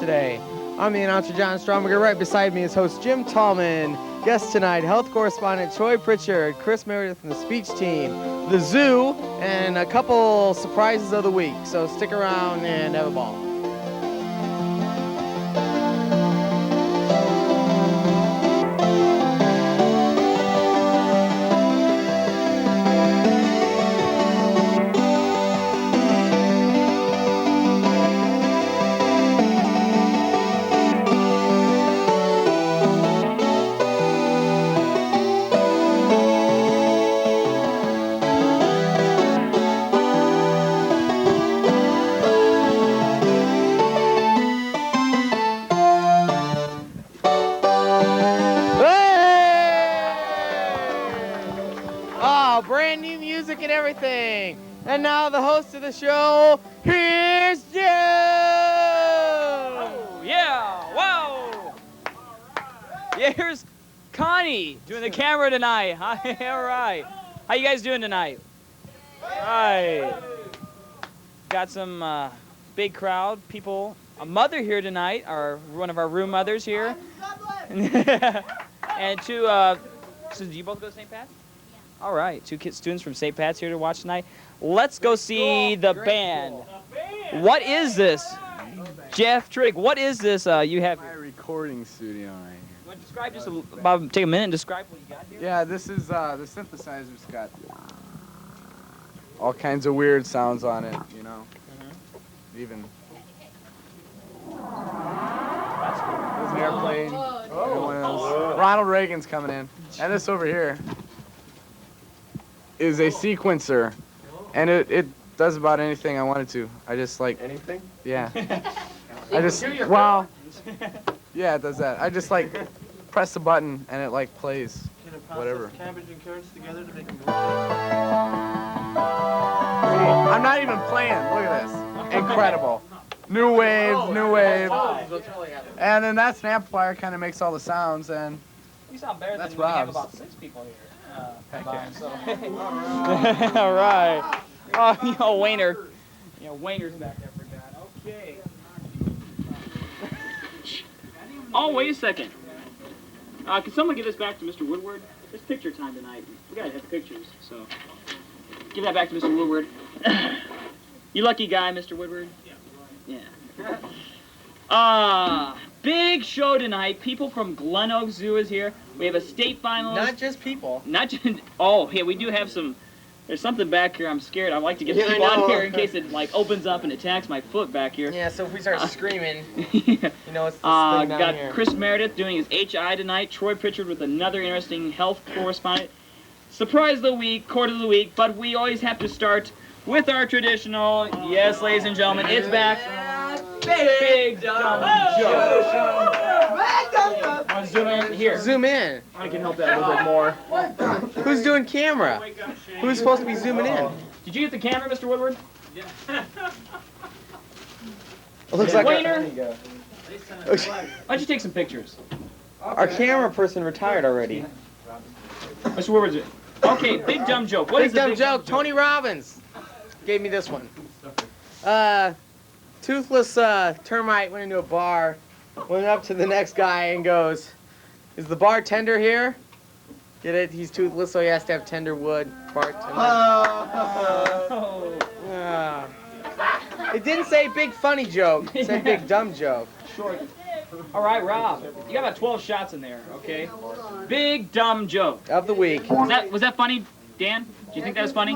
Today. I'm the announcer, John Strominger. Right beside me is host Jim Tallman. Guest tonight, health correspondent Troy Pritchard, Chris Meredith from the speech team, the zoo, and a couple surprises of the week. So stick around and have a ball. Brand new music and everything. And now the host of the show, here's Jim! Oh, yeah, wow! Yeah, here's Connie doing the camera tonight. Hi, all right. How you guys doing tonight? All right. Got some big crowd, people. A mother here tonight, one of our room mothers here. And two, so do you both go to St. Pat's? All right, two students from St. Pat's here to watch tonight. Let's go see the band. What is this? Jeff Trigg, what is this you have here? My recording studio right here. You want to describe take a minute and describe what you got here? Yeah, this is, the synthesizer's got all kinds of weird sounds on it, you know. Even. There's an airplane. Ronald Reagan's coming in. And this over here is a sequencer, and it does about anything I want it to. I just like anything. Yeah. I just yeah, it does that. I just like press the button and it like plays whatever. Cabbage and carrots together to make them I'm not even playing. Look at this. Incredible. New wave. And then that's an amplifier, kind of makes all the sounds, and You sound better that's than we have Rob's. about 6 people here. Okay. All right. Oh, you know, Wayner's back there for that. Okay. Oh, wait a second. Can someone give this back to Mr. Woodward? It's picture time tonight. We gotta have pictures, so give that back to Mr. Woodward. You lucky guy, Mr. Woodward. Yeah. Big show tonight. People from Glen Oak Zoo is here. We have a state finalist. Not just people. Not just. Oh, yeah, we do have some. There's something back here. I'm scared. I like to get people on here in case it like opens up and attacks my foot back here. Yeah, so if we start screaming, Yeah. you know it's this thing down got here. Chris Meredith doing his HI tonight. Troy Pritchard with another interesting health correspondent. Surprise of the week, Chord of the week, but we always have to start with our traditional. Yes, ladies and gentlemen, it's back. Big dumb joke. Want to zoom in? Here. Zoom in. I can help that a little bit more. Who's doing camera? Who's supposed to be zooming in? Did you get the camera, Mr. Woodward? It looks like Wayner, why don't you take some pictures? our camera person retired already. Mr. Woodward. Okay, big dumb joke. What is Big the dumb joke. Tony Robbins gave me this one. Toothless termite went into a bar, went up to the next guy and goes, "Is the bartender here?" Get it? He's toothless, so he has to have tender wood. Bartender. It didn't say big funny joke. It said big dumb joke. All right, Rob. You got about 12 shots in there, okay? Big dumb joke. Of the week. Was that funny, Dan? Do you think that was funny?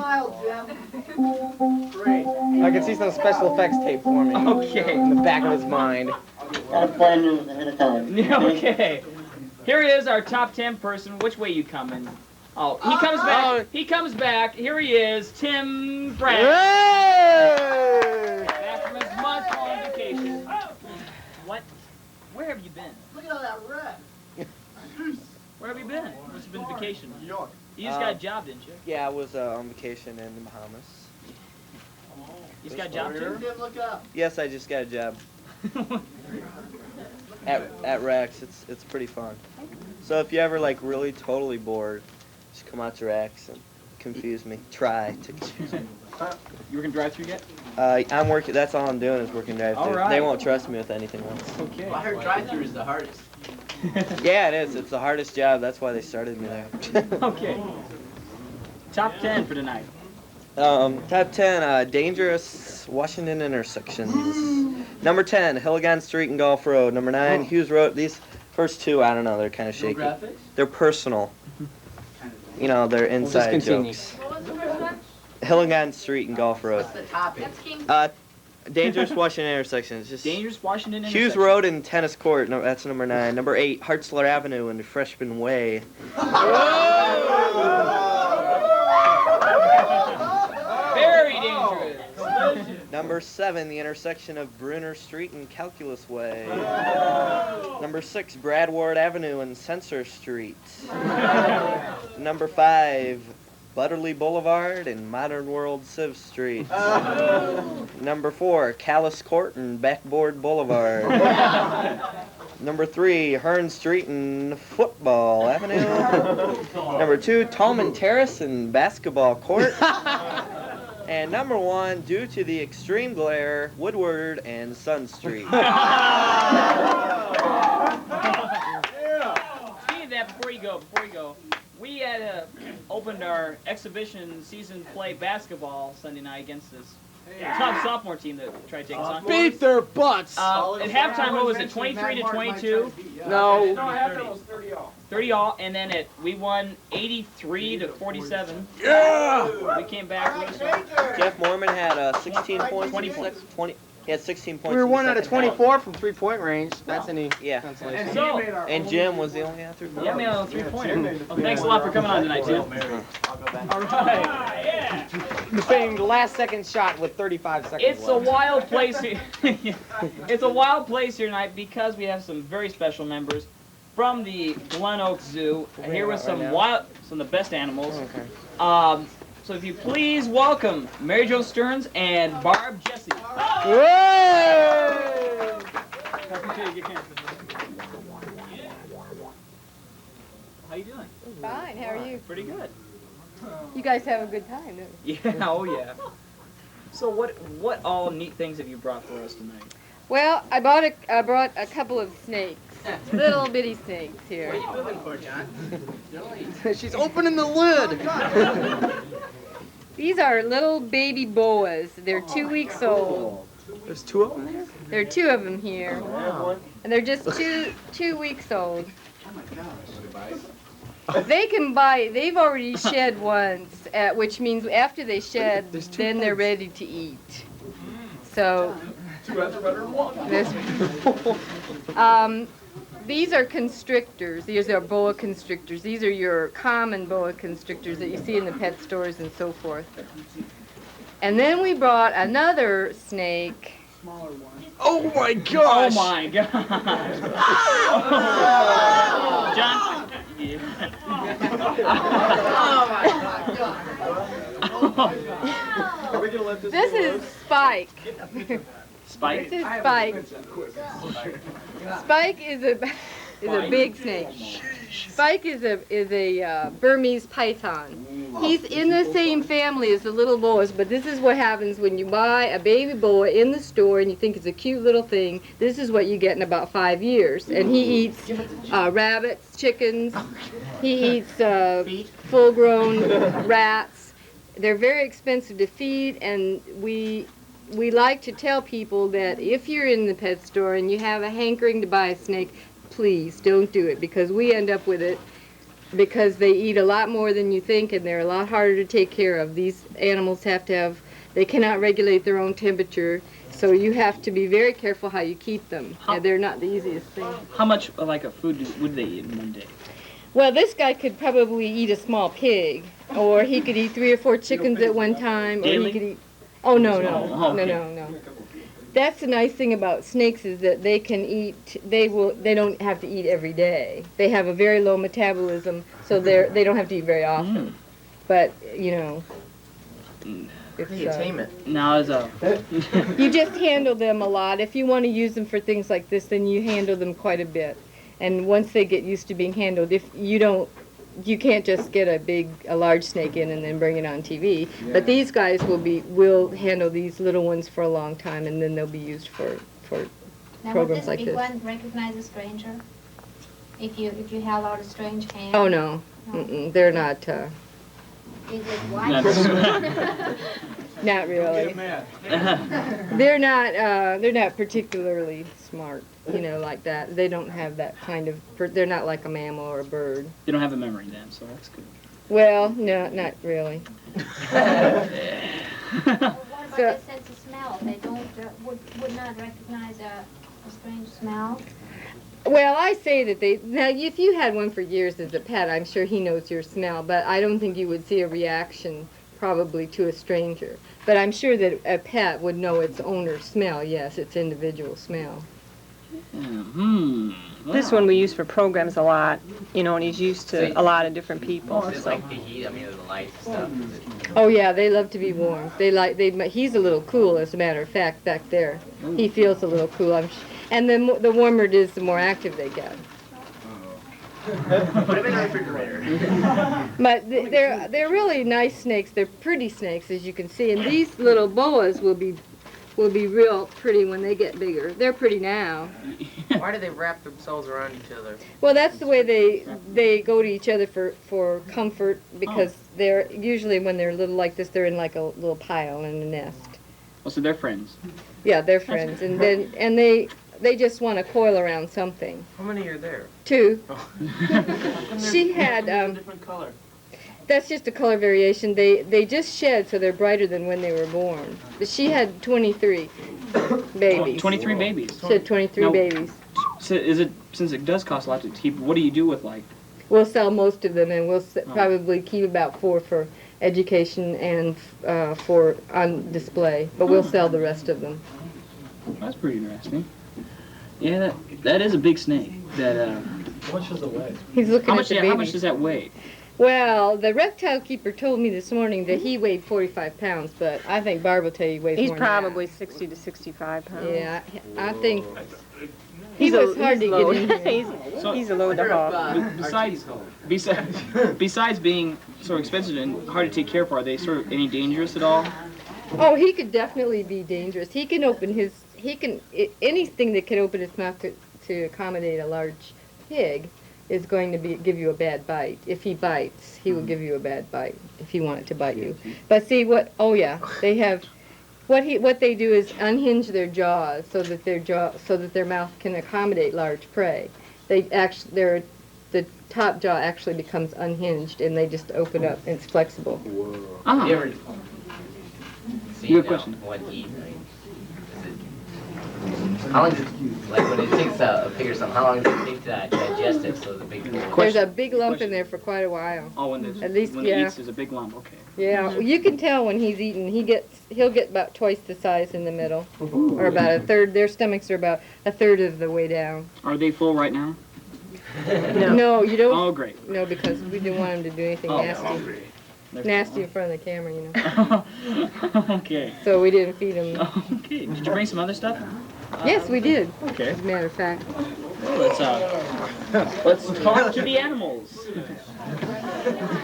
Great. I can see some special effects tape for me. Okay. In the back of his mind. Okay. Here he is, our top 10 person. Which way you coming? Oh, he comes back. Oh. He comes back. Here he is, Tim Bragg. Hey! Back from his month-long vacation. What? Where have you been? Look at all that red. Where have you been? Must have been vacation. New York. You just got a job, didn't you? Yeah, I was on vacation in the Bahamas. You just got a job too? Tim, look up. Yes, I just got a job at Rex. It's pretty fun. So if you ever like really totally bored, just come out to Rex and confuse me. Try to confuse me. You working drive-through yet? I'm working. That's all I'm doing is working drive-through. All right. They won't trust me with anything else. Okay. I heard drive-through is the hardest. Yeah, it is. It's the hardest job. That's why they started me there. Okay. Top 10 for tonight. Top 10 dangerous Washington intersections. Number 10, Hilligan Street and Gulf Road. Number 9, Hughes Road. These first two, I don't know. They're kind of shaky. They're personal. You know, they're inside continue. jokes. Hilligan Street and Gulf Road. What's the topic? Dangerous Washington intersections. Just Dangerous Washington Hughes intersection. Road and Tennis Court. No, that's number 9. Number 8, Hartzler Avenue and Freshman Way. Very dangerous. Number 7, the intersection of Brunner Street and Calculus Way. Number 6, Bradward Avenue and Censor Street. Number 5, Butterley Boulevard and Modern World Civ Street. Number 4, Callis Court and Backboard Boulevard. Number 3, Hearn Street and Football Avenue. Number 2, Tallman Terrace and Basketball Court. And number 1, due to the extreme glare, Woodward and Sun Street. Speaking of that, before you go, we had opened our exhibition season play basketball Sunday night against this tough sophomore team that tried to take us on. Beat their butts. At halftime, what was it, 23 to 22? No. 30 all, and then we won 83 to 47. Yeah. We came back really strong. Jeff Mormon had 16 points. 20 points. He had 16 points. We were in the 1 out of second half. 24 from 3-point range. That's any Yeah. consolation. So, And Jim was the only answer. yeah, man, a 3-pointer. Well, thanks a lot for coming on tonight, Jim. All right. Yeah. Defending the last second shot with 35 seconds It's a left. wild place here. It's a wild place here tonight because we have some very special members from the Glen Oaks Zoo. And here with some some of the best animals. Okay. So if you please welcome Mary Jo Stearns and Barb Jesse. Whoa! How you doing? Fine, how are you? Pretty good. You guys have a good time, don't you? Yeah, oh yeah. So what all neat things have you brought for us tonight? Well, I brought a couple of snakes. Little bitty snakes here. What are you moving for, John? She's opening the lid. These are little baby boas. They're 2 weeks old. There's 2 of them here? There are 2 of them here. And they're just two weeks old. They've already shed once, which means after they shed, then they're ready to eat. So, these are constrictors. These are boa constrictors. These are your common boa constrictors that you see in the pet stores and so forth. And then we brought another snake. Oh my gosh! Oh my God! John. Yeah. This is Spike. Spike. This is Spike. Spike is a big snake. Spike is a Burmese Python. He's in the same family as the little boas, but this is what happens when you buy a baby boa in the store and you think it's a cute little thing. This is what you get in about 5 years. And he eats rabbits, chickens. He eats full-grown rats. They're very expensive to feed, and we like to tell people that if you're in the pet store and you have a hankering to buy a snake, please don't do it, because we end up with it because they eat a lot more than you think and they're a lot harder to take care of. These animals they cannot regulate their own temperature, so you have to be very careful how you keep them. They're not the easiest thing. How much like a food would they eat in one day? Well, this guy could probably eat a small pig, or he could eat 3 or 4 chickens at one time, or Daily? he could eat... Oh, no. Okay. No. That's the nice thing about snakes is that they can eat. They don't have to eat every day. They have a very low metabolism, so they don't have to eat very often. But it's, tame it. Now is you just handle them a lot. If you want to use them for things like this, then you handle them quite a bit. And once they get used to being handled, if you don't you can't just get a large snake in and then bring it on TV. But these guys will handle these little ones for a long time, and then they'll be used for Now, programs would like this this. big one recognize a stranger? If you held out a strange hand? Oh no, they're not. Is it white? Not really. They're not particularly smart, like that. They don't have that kind of. They're not like a mammal or a bird. They don't have a memory then, so that's good. Well, no, not really. What about their sense of smell? They don't would not recognize a strange smell. Well, I say that now if you had one for years as a pet, I'm sure he knows your smell, but I don't think you would see a reaction probably to a stranger. But I'm sure that a pet would know its owner's smell, yes, its individual smell. This one we use for programs a lot, and he's used to a lot of different people. Just like the heat, the lights and stuff. Oh yeah, they love to be warm. He's a little cool, as a matter of fact, back there. He feels a little cool. And the warmer it is, the more active they get. Put them in a refrigerator. But they're really nice snakes. They're pretty snakes, as you can see. And these little boas will be real pretty when they get bigger. They're pretty now. Why do they wrap themselves around each other? Well, that's the way they go to each other for comfort, because they're usually, when they're little like this, they're in like a little pile in a nest. Oh, so they're friends. Yeah, they're friends, and they just want to coil around something. How many are there? 2. Oh. She had different color. That's just a color variation. They just shed, so they're brighter than when they were born. But she had 23 babies. 23 babies. She had 23 Now, babies. So since it does cost a lot to keep, what do you do with We'll sell most of them, and we'll probably keep about 4 for education and for on display. But we'll sell the rest of them. That's pretty interesting. Yeah, that is a big snake. How much does it weigh? He's looking at the babies. How much does that weigh? Well, the reptile keeper told me this morning that he weighed 45 pounds, but I think Barb will tell you he weighs He's more than probably 60 to 65 pounds. that. Yeah, I think he was hard to get in here. He's a load to haul. Besides being so expensive and hard to take care of, are they sort of any dangerous at all? Oh, he could definitely be dangerous. He can anything that can open its mouth to accommodate a large pig is going to give you a bad bite. If he bites, he will give you a bad bite if he wanted to bite you. But see they have what they do is unhinge their jaws so that their mouth can accommodate large prey. The top jaw actually becomes unhinged, and they just open up and it's flexible. Have you ever seen Good question. one eat? How long does it, when it takes a pig or something, how long does it take to digest it so the big There's a big lump in there for quite a while. Oh, when At least, it eats, there's a big lump. Okay. Yeah, you can tell when he's eating. He'll get about twice the size in the middle, or about a third. Their stomachs are about a third of the way down. Are they full right now? No, you don't. Oh, great. No, because we didn't want him to do anything nasty. Nasty in front of the camera, Okay. So we didn't feed him. Okay. Did you bring some other stuff? Yes, we did. Okay. As a matter of fact. Let's talk to the animals.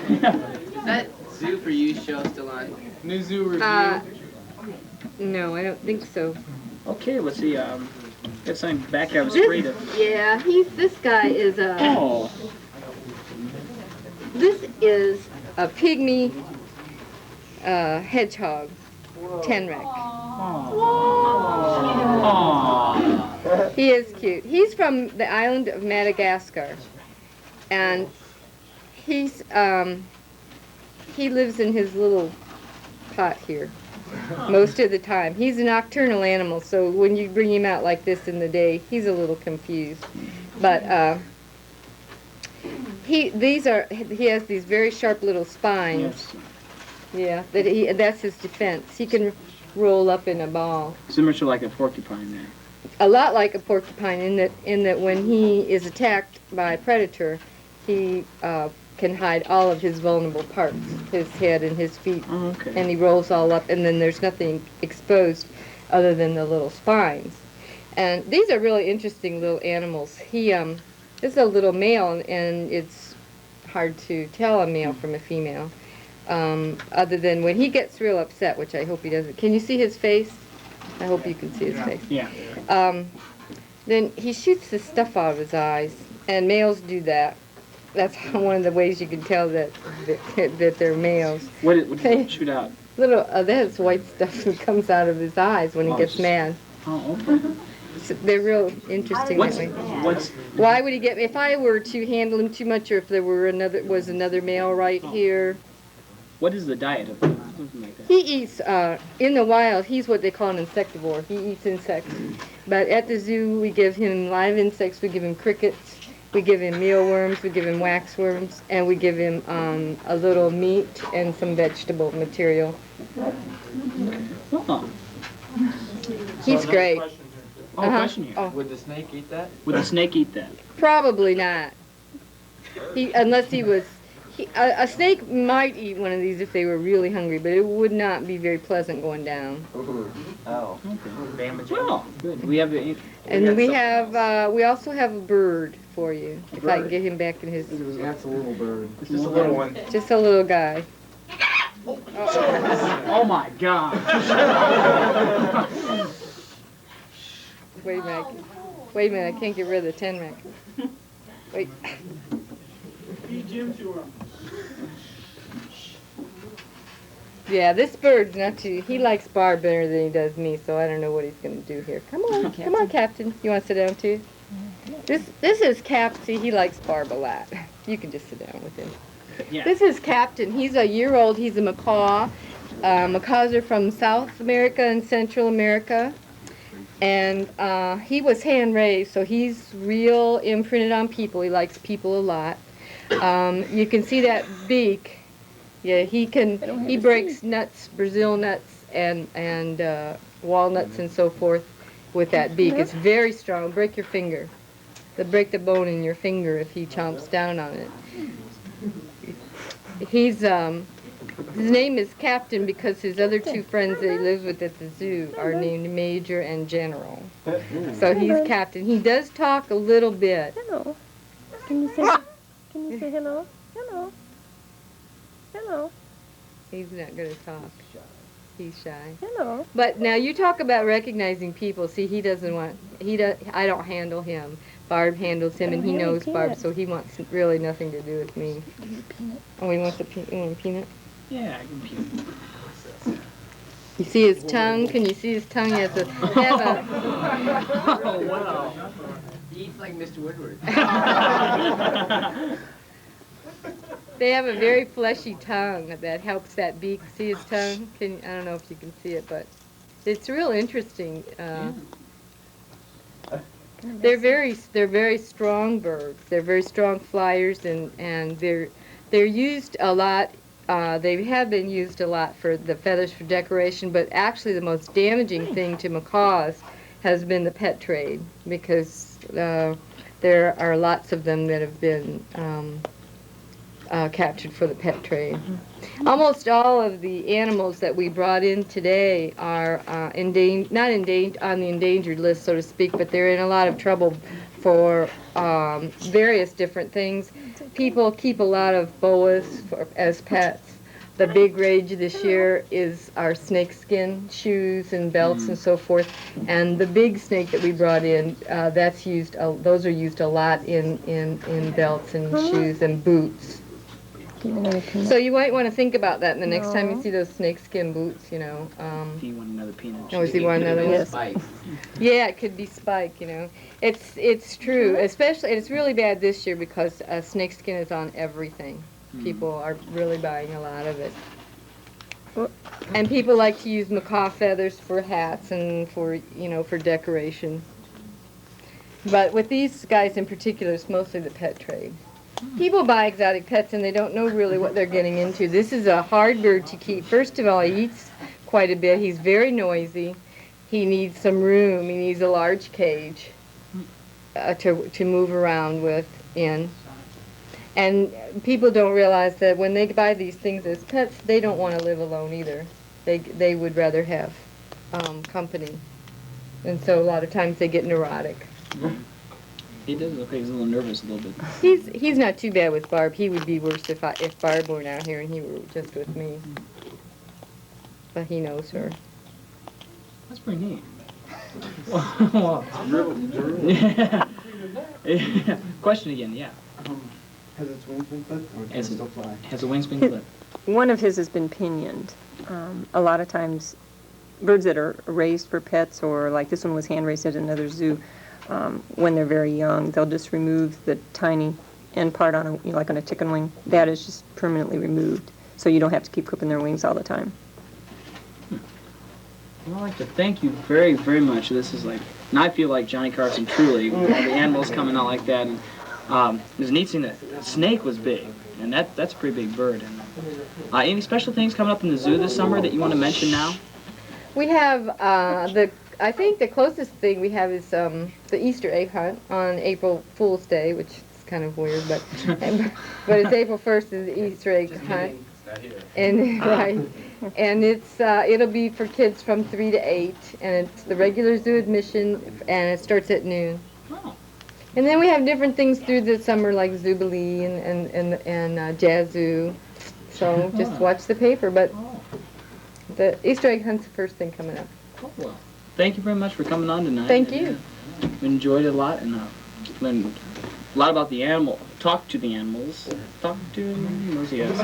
Is that Zoo for You show still on? New zoo review. No, I don't think so. Okay, let's see. Got something back. I was afraid of. Yeah, this guy is a. Oh. This is a pygmy hedgehog, tenrec. Aww. He is cute. He's from the island of Madagascar, and he lives in his little pot here most of the time. He's a nocturnal animal, so when you bring him out like this in the day, he's a little confused. But he has these very sharp little spines. Yes. Yeah, that's his defense. He can roll up in a ball. Similar to like a porcupine there. A lot like a porcupine in that when he is attacked by a predator, he can hide all of his vulnerable parts, his head and his feet, and he rolls all up, and then there's nothing exposed other than the little spines. And these are really interesting little animals. This is a little male, and it's hard to tell a male from a female, other than when he gets real upset, which I hope he doesn't. Can you see his face? I hope you can see his face. Yeah. Then he shoots the stuff out of his eyes, and males do that. That's one of the ways you can tell that they're males. What did he shoot out? Little, that's white stuff that comes out of his eyes when he gets mad. Oh, okay. So they're real interesting that way. Why would he get? If I were to handle him too much, or if there were another male right here. What is the diet of something like that? He eats in the wild. He's what they call an insectivore. He eats insects. But at the zoo, we give him live insects. We give him crickets. We give him mealworms. We give him waxworms, and we give him a little meat and some vegetable material. Oh. He's great. Question here. Oh. Would the snake eat that? Would the snake eat that? Probably not. Unless he was. A snake might eat one of these if they were really hungry, but it would not be very pleasant going down. Ooh. Oh. Damaging. Oh, good. We have the. And we also have a bird for you. If I can get him back in his. That's a little bird. It's just a little one. Just a little guy. Oh my God. Wait a minute. Wait a minute. I can't get rid of the 10 rack. Wait. Feed Jim to him. Yeah, this bird's not too. He likes Barb better than he does me, so I don't know what he's going to do here. Come on, Captain. You want to sit down too? This is Cap. See, he likes Barb a lot. You can just sit down with him. Yeah. This is Captain. He's a year old. He's a macaw. Macaws are from South America and Central America. And he was hand-raised, so he's real imprinted on people. He likes people a lot. You can see that beak. Yeah, he breaks nuts, Brazil nuts, and walnuts and so forth with that beak. It's very strong. Break your finger. They'll break the bone in your finger if he chomps down on it. His name is Captain because his other two friends that he lives with at the zoo are named Major and General. So he's Captain. He does talk a little bit. Hello. Can you say hello? Hello. Hello. He's not going to talk. He's shy. Hello. But now you talk about recognizing people. See, he doesn't want. I don't handle him. Barb handles him, and he knows Barb, so he wants really nothing to do with me. Oh, he wants you want a peanut? Yeah, I can peanut. You see his tongue? Can you see his tongue? He has a. Oh wow. He eats like Mr. Woodward. They have a very fleshy tongue that helps that beak. See his tongue? I don't know if you can see it, but it's real interesting. They're very strong birds. They're very strong flyers, and they're used a lot. They have been used a lot for the feathers for decoration, but actually the most damaging thing to macaws has been the pet trade, because there are lots of them that have been captured for the pet trade. Almost all of the animals that we brought in today are not on the endangered list, so to speak, but they're in a lot of trouble for various different things. People keep a lot of boas as pets. The big rage this year is our snakeskin shoes and belts and so forth. And the big snake that we brought in, that's used. Those are used a lot in belts and shoes and boots. So you might want to think about that the next time you see those snakeskin boots, you know. Do you want another peanut? Oh, does he want another one? Spike. Yeah, it could be spike, you know. It's true, especially, and it's really bad this year because snakeskin is on everything. People are really buying a lot of it. And people like to use macaw feathers for hats and for decoration. But with these guys in particular, it's mostly the pet trade. People buy exotic pets and they don't know really what they're getting into. This is a hard bird to keep. First of all, he eats quite a bit. He's very noisy. He needs some room. He needs a large cage to move around in. And people don't realize that when they buy these things as pets, they don't want to live alone either. They would rather have company. And so a lot of times they get neurotic. He does look like he's a little nervous a little bit. He's not too bad with Barb. He would be worse if Barb weren't out here and he were just with me. But he knows her. That's pretty neat. Yeah. Yeah. Question again, yeah. Has its wings been clipped, or does it still fly? Has the wings been clipped? One of his has been pinioned. A lot of times, birds that are raised for pets, or like this one was hand raised at another zoo, when they're very young, they'll just remove the tiny end part on like on a chicken wing. That is just permanently removed, so you don't have to keep clipping their wings all the time. Well, I'd like to thank you very, very much. This is like, and I feel like Johnny Carson truly, with all the animals coming out like that. And it was neat seeing that snake was big, and that's a pretty big bird. And any special things coming up in the zoo this summer that you want to mention now? We have I think the closest thing we have is the Easter egg hunt on April Fool's Day, which is kind of weird, but it's April 1st is the Easter egg hunt. And right, and it'll be for kids from 3 to 8, and it's the regular zoo admission, and it starts at noon. Oh. And then we have different things through the summer like Zubilee and Jazz Zoo. So just watch the paper, but the Easter egg hunt's the first thing coming up. Oh, well, thank you very much for coming on tonight. Thank you. We enjoyed it a lot, and learned a lot about the animal. Talk to the animals. Talk to animals, yes.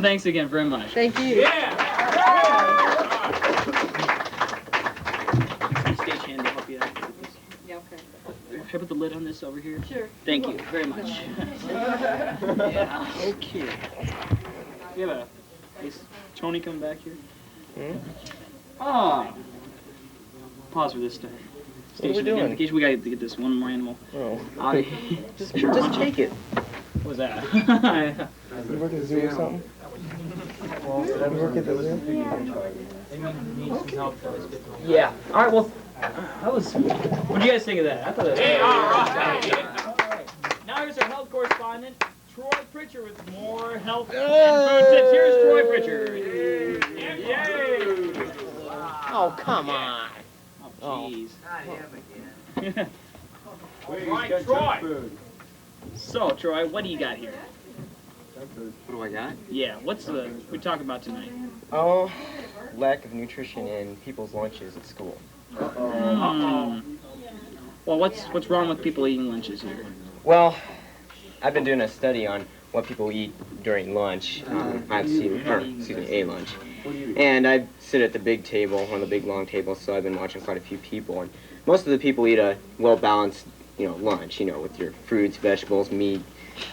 Thanks again very much. Thank you. Yeah! Stage hand to help you out. Yeah, okay. Should I put the lid on this over here? Sure. Thank you very much. Yeah, okay. We have is Tony coming back here? Ah. Pause for this time. What are we doing? Identification. We gotta get this one more animal. Oh. Just take it. What was that? You work at the zoo or something? You work at the zoo? Yeah. All right. Well, that was. What do you guys think of that? I thought that was. Hey, all right. Now here's our health correspondent, Troy Pritchard, with more health and food tips. Here's Troy Pritchard. Yay! Oh, come on. Oh, jeez. Right, Troy. So, Troy, what do you got here? What do I got? Yeah, what's we talking about tonight? Oh, lack of nutrition in people's lunches at school. Uh-oh. Well, what's wrong with people eating lunches here? Well, I've been doing a study on what people eat during lunch. A lunch. And I sit at the big table, one of the big long tables, so I've been watching quite a few people. And most of the people eat a well-balanced, lunch, with your fruits, vegetables, meat,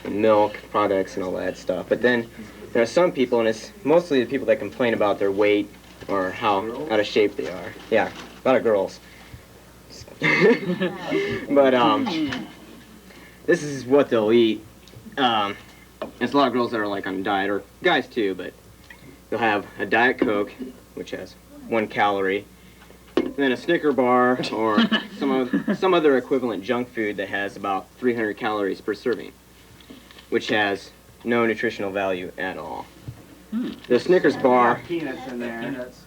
and milk products and all that stuff. But then there are some people, and it's mostly the people that complain about their weight or how out of shape they are. Yeah, a lot of girls. But this is what they'll eat. There's a lot of girls that are like on a diet, or guys too, but they'll have a Diet Coke, which has 1 calorie, and then a Snicker bar or some other equivalent junk food that has about 300 calories per serving, which has no nutritional value at all. The Snickers bar. Peanuts in there. Peanuts.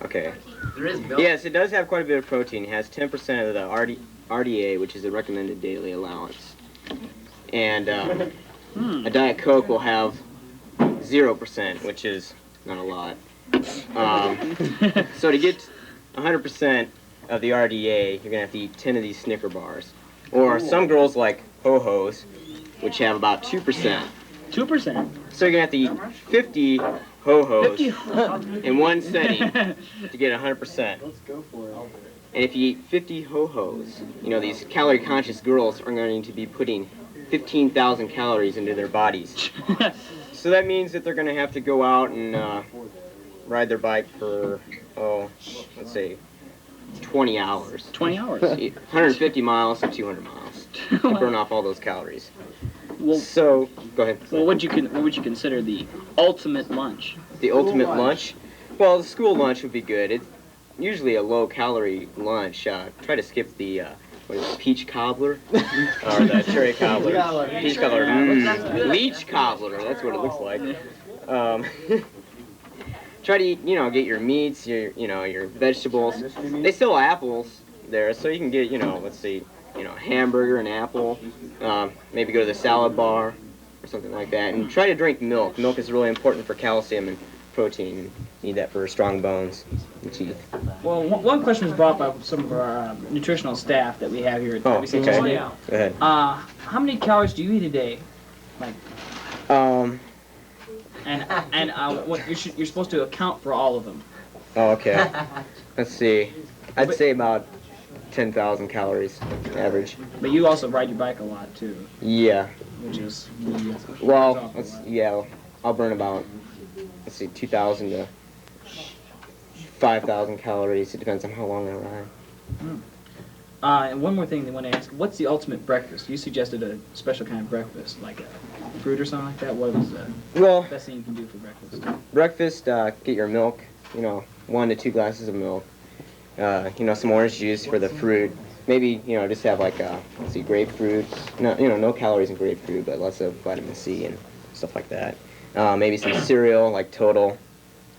Okay. There is milk. Yes, it does have quite a bit of protein. It has 10% of the RDA, which is the recommended daily allowance. And a Diet Coke will have 0%, which is not a lot. So to get 100% of the RDA, you're going to have to eat 10 of these Snicker bars. Or some girls like Ho-Hos, which have about 2%. 2%? So you're going to have to eat 50 Ho-Hos in one setting to get 100%. Let's go for it. And if you eat 50 Ho-Hos, these calorie-conscious girls are going to be putting 15,000 calories into their bodies. So that means that they're going to have to go out and ride their bike for, let's say, 20 hours. 20 hours? 150 miles to 200 miles to burn off all those calories. Well, so, go ahead. Well, what would you consider the ultimate lunch? The ultimate lunch? Well, the school lunch would be good. It's usually a low-calorie lunch. Try to skip the peach cobbler or the cherry cobbler. Peach cobbler. Leech cobbler. That's what it looks like. Try to eat, get your meats, your vegetables. They sell apples there, so you can get, let's see, a hamburger, an apple, maybe go to the salad bar or something like that, and try to drink milk. Milk is really important for calcium and protein. And need that for strong bones and teeth. Well, one question was brought by some of our nutritional staff that we have here at WCHS okay. Today. Go ahead. How many calories do you eat a day? Like, what you're supposed to account for all of them. Oh, okay. Let's see. I'd say about 10,000 calories average. But you also ride your bike a lot too. Yeah. Which is well, I'll burn about 2,000 to 5,000 calories. It depends on how long I ride. And one more thing they want to ask: what's the ultimate breakfast? You suggested a special kind of breakfast, like a fruit or something like that. What was the best thing you can do for breakfast? Breakfast, get your milk. 1 to 2 glasses of milk. Some orange juice for the fruit. Maybe, just have like, grapefruit. No calories in grapefruit, but lots of vitamin C and stuff like that. Maybe some cereal, like Total.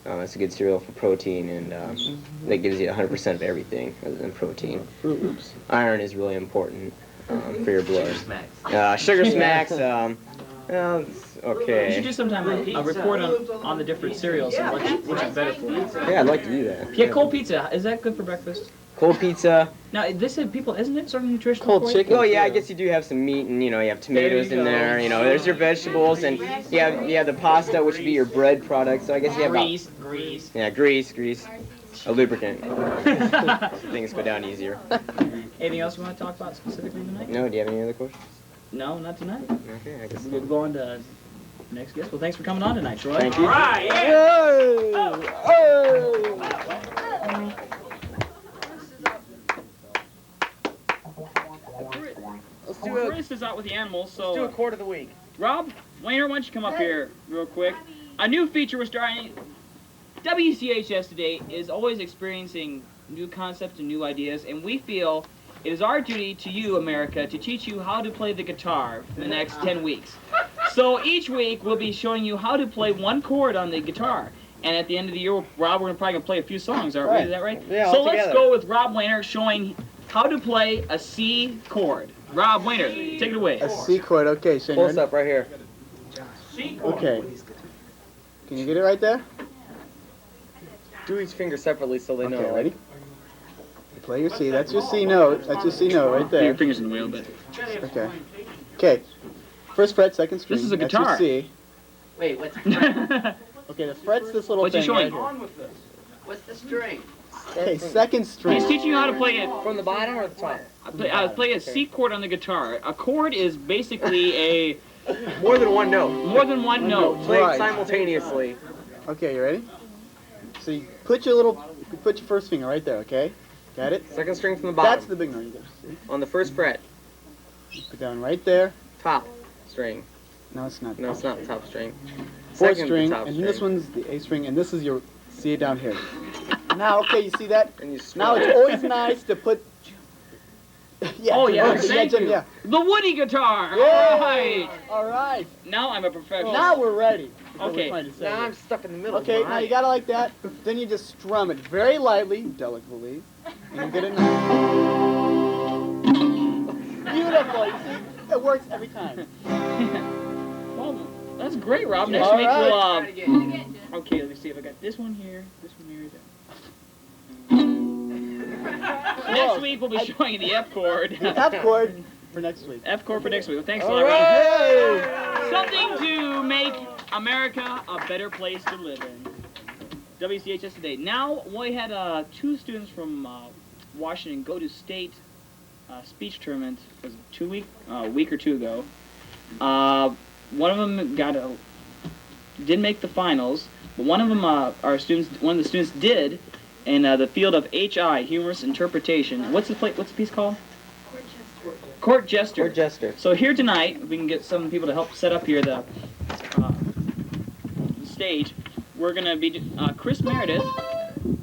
It's a good cereal for protein, and that gives you 100% of everything other than protein. Iron is really important for your blood. Sugar smacks. Okay. You should do sometime a report on the different cereals and which is better for you. Yeah, I'd like to do that. Yeah, cold pizza. Is that good for breakfast? Cold pizza. Now, isn't it sort of nutritional? Cold chicken. Oh yeah, I guess you do have some meat, and you have tomatoes in there. There's your vegetables, and you have the pasta, which would be your bread product. So I guess you have grease. Yeah, grease. A lubricant. Things go down easier. Anything else you want to talk about specifically tonight? No. Do you have any other questions? No, not tonight. Okay, I guess. We're going to go on to next guest. Well, thanks for coming on tonight, Troy. Thank you. All right. Chris is out with the animals, so Let's do a chord of the week. Rob Wayner, why don't you come up here real quick? A new feature we're starting. WCHS Today is always experiencing new concepts and new ideas, and we feel it is our duty to you, America, to teach you how to play the guitar for the next 10 weeks. So each week we'll be showing you how to play one chord on the guitar. And at the end of the year, Rob, we're probably going to play a few songs, aren't we? Is that right? Yeah, so all let's together. go with Rob Wayner showing how to play a C chord. Rob Wayner, take it away. A C chord. Okay, Shane. Close up right here. C chord. Okay. Can you get it right there? Do each finger separately so they know. Okay, ready? Play your C. That's your C note. That's your C note right Put there. your fingers in the way a bit. Okay. Okay. First fret, second string. This is a That's guitar. your C. Wait, what's Okay, the fret's this little What's he thing showing? right here. what's the string? Okay, second string. He's teaching you how to play it. From the bottom or the top? Play a C chord on the guitar. A chord is basically a More than one note. more than one note. Played Right. simultaneously. Okay, you ready? So you put your first finger right there, okay? Got it? Second string from the bottom. That's the big note you gotta see. On the first fret. Put down right there. Top string. No, it's not. No, it's not the top string. Fourth Second string, top and string. this one's the A string, and this is your C down here. Now, okay, you see that? And you Now swell. it's always nice to put. Yeah, Oh, yeah, Jim, thank Jim, you. yeah. The Woody guitar. Yeah. All right. All right. Now I'm a professional. Now we're ready. That's what Okay. we're trying to say Now here. I'm stuck in the middle. Okay, now you gotta like that. Then you just strum it very lightly, delicately, and you get it nice. Beautiful. You see, it works every time. Well, that's great, Rob. Next All week right. we'll. Okay, let me see if I got this one here, this one here. Next week we'll be showing you the F chord. The F chord for next week. F chord for next week. Well, thanks a All lot, Rob. right. Something to make America a better place to live in. WCHS Today. Now, we had 2 students from Washington go to state speech tournament. Was it a week or two ago. One of them didn't make the finals, but one of them, one of the students did in the field of HI, humorous interpretation. What's the piece called? Court Jester. Court Jester. So here tonight, if we can get some people to help set up here the stage, we're going to be, Chris Meredith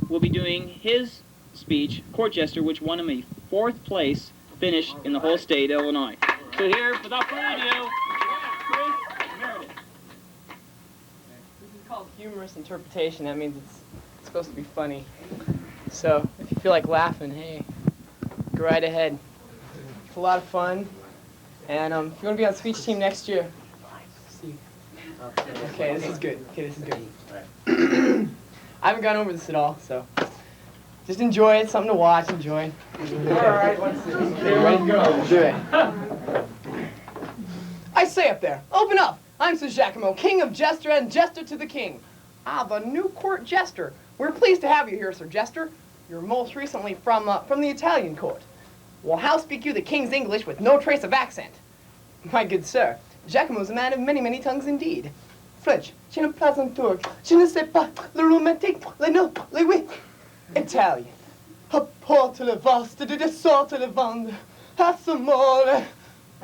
will be doing his speech, Court Jester, which won him a 4th place finish in the whole state of Illinois. So here, without further ado, Chris Meredith. This is called humorous interpretation. That means it's supposed to be funny. So if you feel like laughing, hey. Go right ahead. It's a lot of fun. And if you want to be on speech team next year, see. Okay, this is good. Okay, this is good. I haven't gone over this at all, so just enjoy it. Something to watch. Enjoy. All right, let's see. Okay, ready? Go. Do it. I say up there, open up. I'm Sir Giacomo, King of Jester and Jester to the King. Ah, the new court jester. We're pleased to have you here, Sir Jester. You're most recently from the Italian court. Well, how speak you the King's English with no trace of accent? My good sir, Giacomo's a man of many, many tongues indeed. French, je ne parle pas, je ne sais pas, le romantique, le no, le oui. Italian, apporte le vaste, de sorte le vende, asomore.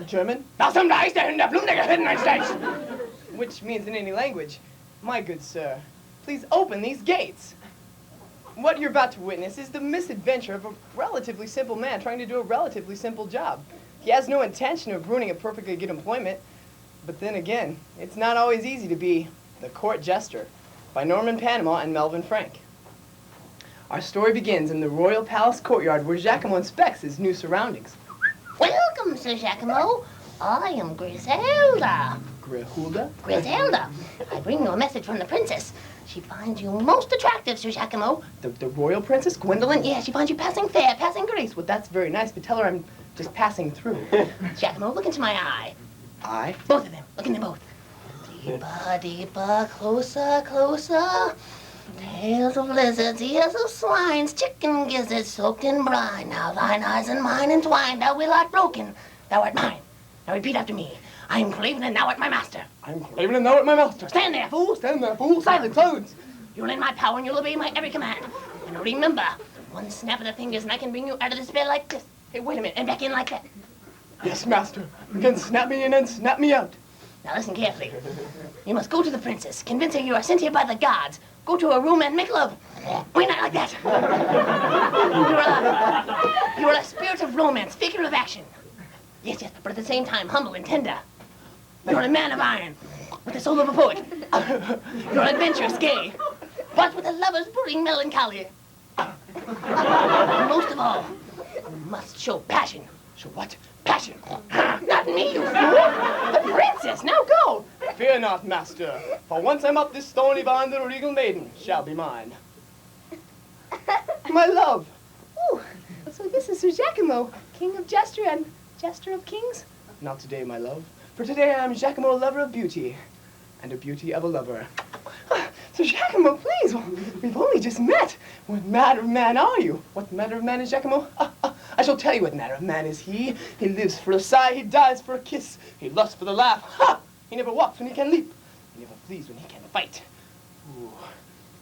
German, which means in any language, my good sir, please open these gates. What you're about to witness is the misadventure of a relatively simple man trying to do a relatively simple job. He has no intention of ruining a perfectly good employment, but then again, it's not always easy to be the court jester, by Norman Panama and Melvin Frank. Our story begins in the royal palace courtyard where Giacomo inspects his new surroundings. Welcome, Sir Giacomo. I am Griselda. Griselda. I bring you a message from the princess. She finds you most attractive, Sir Giacomo. The royal princess, Gwendolyn? Yeah, she finds you passing fair, passing grace. Well, that's very nice, but tell her I'm just passing through. Giacomo, look into my eye. Eye? Both of them. Look in them both. Deeper, deeper, closer, closer. Tails of lizards, ears of swines, chicken gizzards soaked in brine. Now thine eyes and mine entwined, thou will art broken. Thou art mine. Now repeat after me. I am craven and thou art my master. I'm craven and thou art my master. Stand there, fool. Stand there, fool. Silence, silence. You're in my power and you'll obey my every command. And remember, one snap of the fingers and I can bring you out of this bed like this. Hey, wait a minute, and back in like that. Yes, master. You can snap me in and snap me out. Now listen carefully. You must go to the princess, convince her you are sent here by the gods. Go to her room and make love. Wait, not like that. You are a spirit of romance, figure of action. Yes, yes, but at the same time, humble and tender. You're a man of iron, with the soul of a poet. You're adventurous, gay, but with a lover's brooding melancholy. And most of all, you must show passion. Show what? Passion. Not me, you fool. The princess. Now go. Fear not, master. For once I'm up this stony vine, the regal maiden shall be mine. My love. Ooh, so this is Sir Giacomo, King of Jester and Jester of Kings? Not today, my love. For today I am Giacomo, lover of beauty, and a beauty of a lover. Sir Giacomo, please, we've only just met. What manner of man are you? What manner of man is Giacomo? I shall tell you what manner of man is he. He lives for a sigh, he dies for a kiss. He lusts for the laugh. Ha! He never walks when he can leap. He never flees when he can fight. Ooh,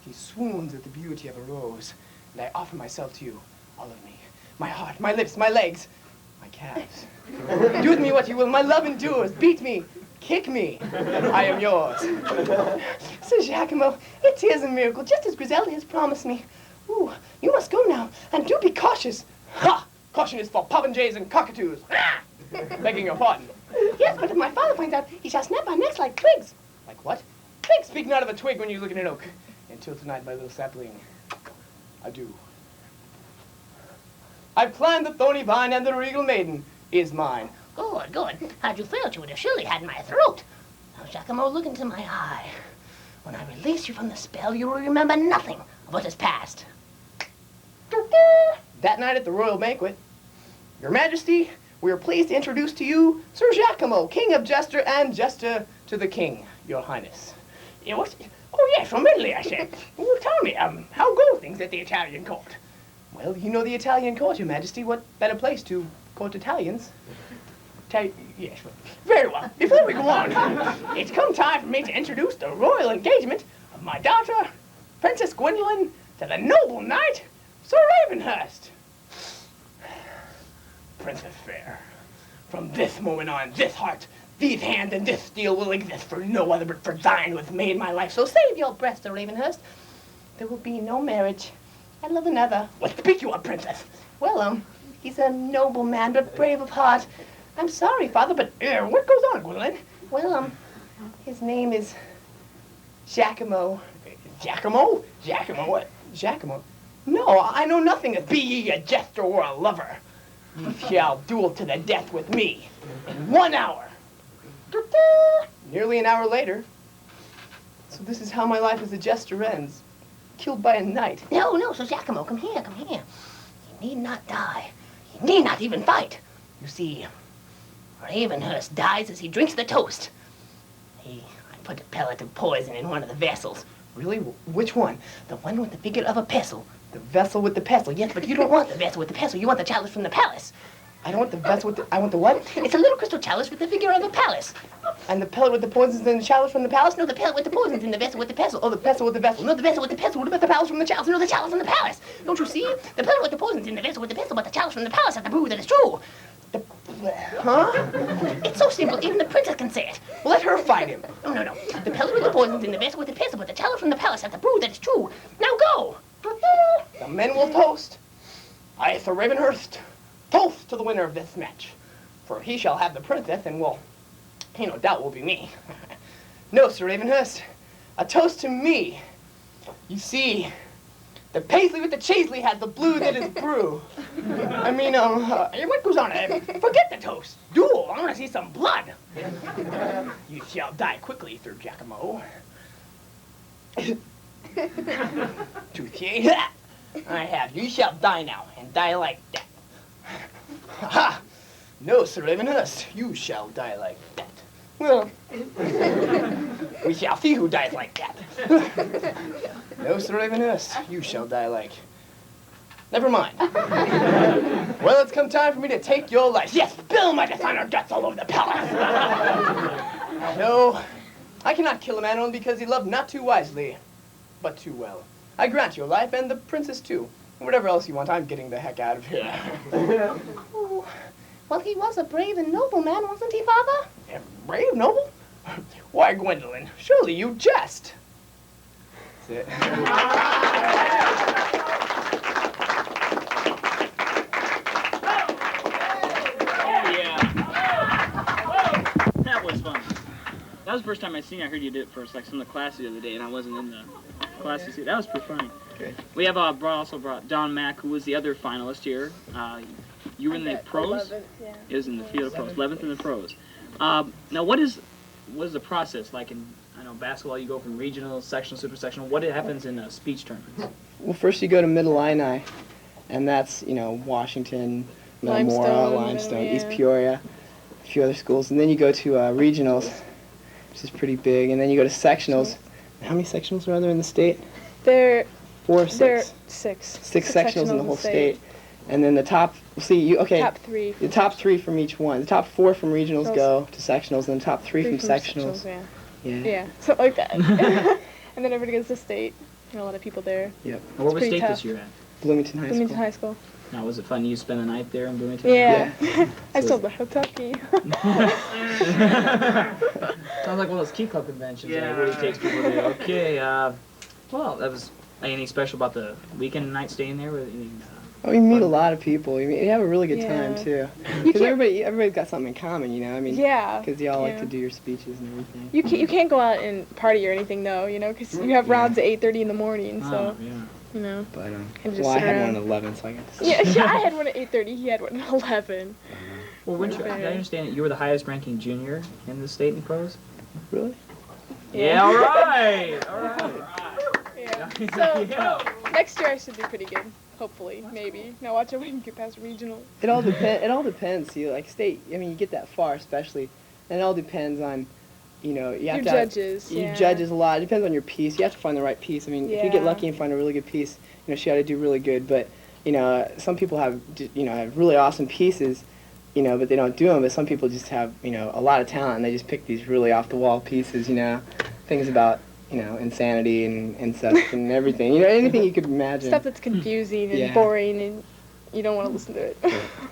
he swoons at the beauty of a rose. And I offer myself to you, all of me. My heart, my lips, my legs, my calves. Do with me what you will, my love endures. Beat me, kick me, I am yours. Sir Giacomo, it is a miracle, just as Griselda has promised me. Ooh, you must go now, and do be cautious. Ha! Caution is for popinjays and cockatoos. Begging your pardon. Yes, but if my father finds out, he shall snap our necks like twigs. Like what? Twigs. Speak not of a twig when you look at an oak. Until tonight, my little sapling. Adieu. I've climbed the thorny vine, and the regal maiden is mine. Good, good. Had you failed, you would have surely had my throat. Now, Giacomo, look into my eye. When I release you from the spell, you will remember nothing of what has passed. That night at the royal banquet, Your Majesty, we are pleased to introduce to you Sir Giacomo, King of Jester and Jester to the King, Your Highness. Yeah, oh, yes, from Italy, I said. Well, tell me, how go things at the Italian court? Well, you know the Italian court, Your Majesty. What better place to court Italians? Yes, very well. Before we go on, it's come time for me to introduce the royal engagement of my daughter, Princess Gwendolyn, to the noble knight, Sir Ravenhurst. Princess fair, from this moment on, this heart, these hands, and this steel will exist for no other but for thine who has made my life. So save your breast, Sir Ravenhurst. There will be no marriage. I love another. What speak you of, Princess? Well, he's a noble man, but brave of heart. I'm sorry, Father, but what goes on, Gwendolyn? Well, his name is Giacomo. Giacomo? Giacomo what? Giacomo? No, I know nothing of be ye a jester or a lover. Ye shall duel to the death with me in 1 hour. Nearly an hour later. So this is how my life as a jester ends. Killed by a knight. No, Sir Giacomo, come here. You need not die. You need not even fight. You see, Ravenhurst dies as he drinks the toast. I put a pellet of poison in one of the vessels. Really? Which one? The one with the figure of a pestle. The vessel with the pestle. Yes, but you don't want the vessel with the pestle. You want the chalice from the palace. I don't want the vessel with the... I want the what? It's a little crystal chalice with the figure of a palace. And the pellet with the poison's in the chalice from the palace? No, the pellet with the poison's in the vessel with the pestle. Oh, the pestle with the vessel. No, the vessel with the pestle. What about the palace from the chalice? No, the chalice from the palace. Don't you see? The pellet with the poison's in the vessel with the pestle, but the chalice from the palace has the brew that is true. Huh? It's so simple, even the princess can say it. Well, let her fight him. No. The pellet with the poison's in the vessel with the pestle, but the chalice from the palace has the brew that is true. Now go! The men will toast. I, Sir Ravenhurst, toast to the winner of this match. For he shall have the princess, and he no doubt will be me. No, Sir Ravenhurst, a toast to me. You see, the paisley with the Chaseley has the blue that is brew. I mean, what goes on? Forget the toast. Duel. I want to see some blood. You shall die quickly, Sir Giacomo. Toothier. I have. You shall die now, and die like that. Ha! No, Sir Ravenhurst, you shall die like that. Well, we shall see who dies like that. No, Sir Ravenhurst, you shall die like... Never mind. Well, it's come time for me to take your life. Yes, spill my dishonor guts all over the palace. No, I cannot kill a man only because he loved not too wisely, but too well. I grant your life, and the princess too. Whatever else you want, I'm getting the heck out of here. Oh, well, he was a brave and noble man, wasn't he, Father? A brave, noble? Why, Gwendolyn, surely you jest. That's it. That was fun. That was the first time I heard you do it first, like some of the classes the other day, and I wasn't in the classes. That was pretty funny. Okay. We have also brought Don Mack, who was the other finalist here. You were in the pros? 11th, yeah. It was in the field of pros, 11th in the pros. Now, what is the process like in, basketball? You go from regional, sectional, super sectional. What happens in speech tournaments? Well, first you go to Mid-Illini, and that's, Washington, Metamora, Limestone, yeah. East Peoria, a few other schools. And then you go to regionals, which is pretty big. And then you go to sectionals. How many sectionals are there in the state? There 4 or 6? There are 6. Six sectionals in the whole state. And then the top, Top 3. The top 3 from each one. The top 4 from regionals go to sectionals, and the top 3 from sectionals. Yeah, something like that. And then everybody goes to state. A lot of people there. Yep. And where was state this year at? Bloomington High School. Bloomington High School. Now, was it fun you spend the night there in Bloomington? Yeah. I sold the Kentucky. Sounds like one of those Key Club conventions that everybody takes people to. Okay, well, that was anything special about the weekend night staying there? You meet a lot of people. You have a really good time, too. Because everybody's got something in common, Because you all like to do your speeches and everything. You can't go out and party or anything, though, because you have rounds at 8:30 in the morning, so... But, I had one at 11, so I got to see. Yeah, I had one at 8:30. He had one at 11. Well, I understand that you were the highest-ranking junior in the state in pros? Really? Yeah, all right. Yeah. So, next year I should do pretty good. Hopefully, maybe. Now watch if we can get past regional. It all depends. See, like state, you get that far, especially, and it all depends on, you have to judges. You judges a lot. It depends on your piece. You have to find the right piece. If you get lucky and find a really good piece, she ought to do really good. But, some people have really awesome pieces, but they don't do them. But some people just have, a lot of talent, and they just pick these really off-the-wall pieces, things about, insanity and stuff and everything. Anything you could imagine. Stuff that's confusing and boring, and you don't want to listen to it.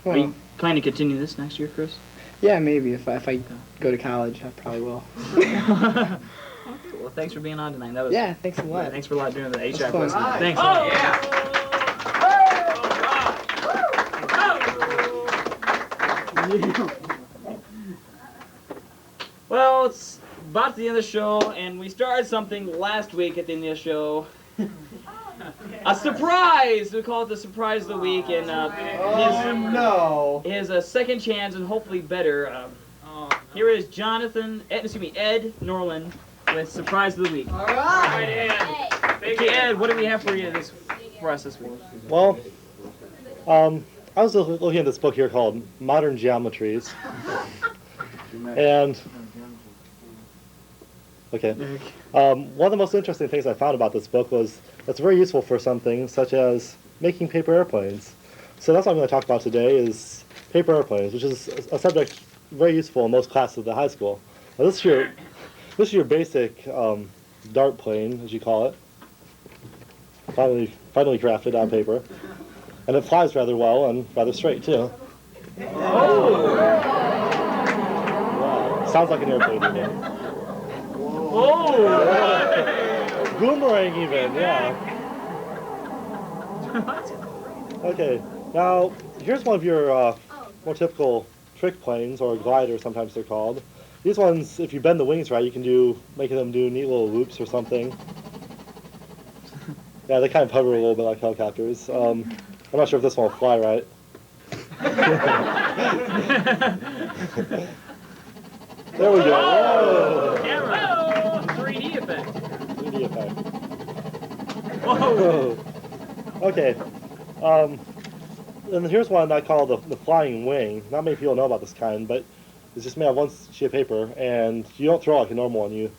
Are you planning to continue this next year, Chris? Yeah, maybe. If I go to college, I probably will. Well, thanks for being on tonight. That was thanks a lot. Thanks for doing the HI quiz. Fun. Thanks. Oh, Well, it's about the end of the show, and we started something last week at the end of the show. A surprise! We call it the surprise of the week, and his second chance and hopefully better. Here is Ed Norland with surprise of the week. All right, Ed. Okay, Ed, what do we have for us this week? Well, I was looking at this book here called Modern Geometries, and one of the most interesting things I found about this book was it's very useful for some things, such as making paper airplanes. So that's what I'm going to talk about today is paper airplanes, which is a subject very useful in most classes of the high school. Now, this is your basic dart plane, as you call it, finally crafted on paper, and it flies rather well and rather straight too. Oh! Wow. Sounds like an airplane even. Oh! Boomerang even, yeah. Okay, now here's one of your more typical trick planes, or gliders sometimes they're called. These ones, if you bend the wings right, you can make them do neat little loops or something. Yeah, they kind of hover a little bit like helicopters. I'm not sure if this one will fly right. There we go. Oh, camera. 3D effect. 3D effect. Whoa. Okay. And here's one I call the flying wing. Not many people know about this kind, but it's just made of one sheet of paper, and you don't throw like a normal one. You.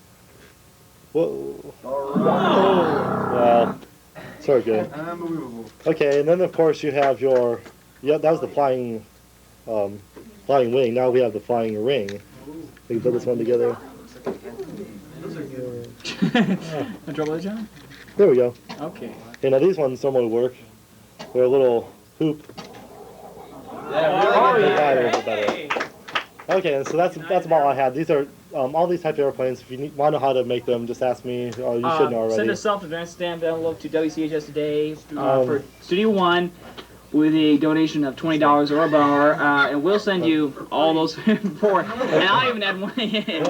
Whoa. All right. Well, sort of good. Unbelievable. Okay, and then of course you have your. Yeah, that was the flying wing. Now we have the flying ring. We can put this one together. Control John? There we go. Okay. Okay, now these ones normally work. They're a little hoop. Yeah, really a little bit better. Okay, so that's about all I had. These are all these type of airplanes. If you want to know how to make them, just ask me. You should know already. Send a self-advanced stamp envelope to WCHS Today for Studio 1 with a donation of $20 or more, and we'll send you all those for. And I'll even add one in.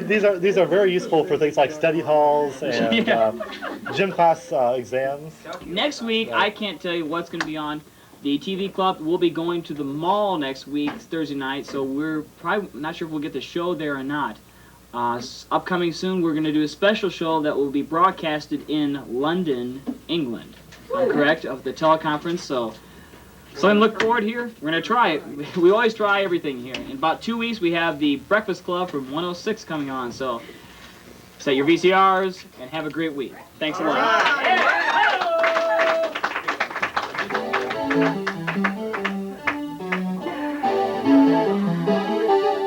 These are very useful for things like study halls and gym class exams. Next week, I can't tell you what's going to be on. The TV club will be going to the mall next week, Thursday night, so we're probably not sure if we'll get the show there or not. Upcoming soon, we're going to do a special show that will be broadcasted in London, England. Correct? Of the teleconference, so something to look forward here. We're going to try it. We always try everything here. In about 2 weeks, we have the Breakfast Club from 106 coming on, so set your VCRs and have a great week. Thanks a lot.